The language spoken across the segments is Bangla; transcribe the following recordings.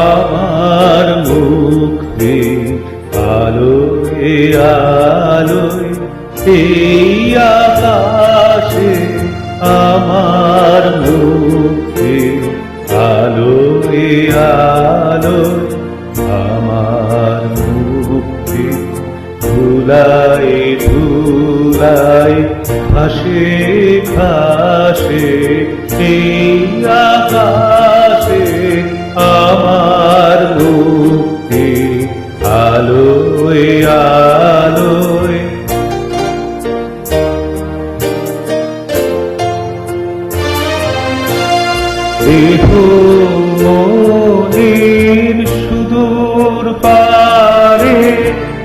আমার মুক্তি আলোয় আলোয় এই আকাশে, আমার মুক্তি আলোয় আলোয়, আমার মুক্তি ধুলায় ধুলায় ভাসে ভাসে এই আকাশে, আমার মুক্তি আলোয় আলোয়। দেহ মনের সুদূর পারে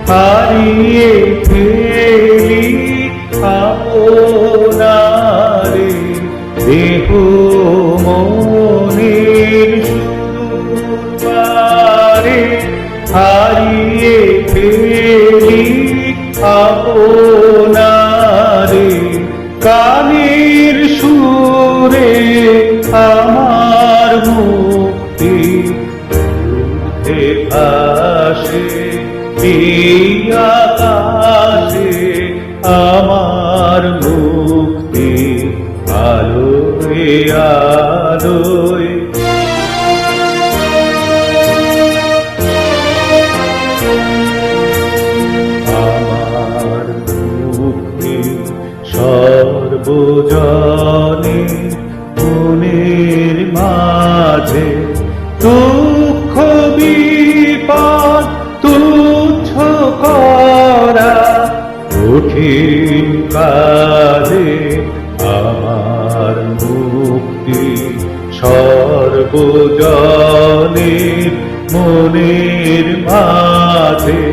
হারিয়ে ফেলি আপনারে, দেহ মনের সুদূর পারে হারিয়ে ফেলি আপনারে, কানের সুরে আমার মুক্তি উঠে আসে এই আকাশে, আমার মুক্তি আলোয় আলোয়। আমার মুক্তি সর্বজনে মনের মাঝে, দুঃখ বিপদ তুচ্ছ করা কঠিন কাজে, আমার মুক্তি সর্বজনে মনের মাঝে,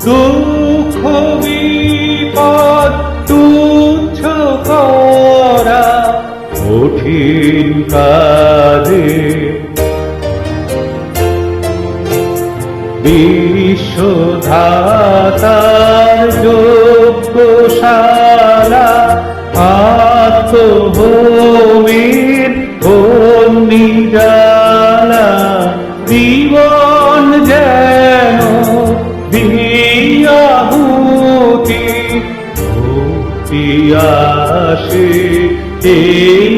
দুঃখ বিপদ তুচ্ছ করা কঠিন কাজে, বিশ্বধাতার যজ্ঞশালা আত্মভূমির অগ্নিজ্বালা, জীবন যেন দিয়াহুতি মুক্তি আসে এই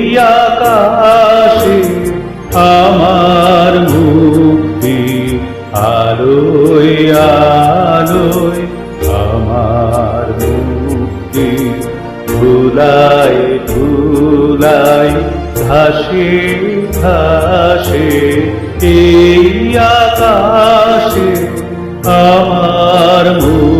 আকাশে, আমার মুক্তি আলোয় আলোয়, আমার মুক্তি ধুলায় ধুলায় ভাসে ভাসে এই আকাশে, আমার মুক্তি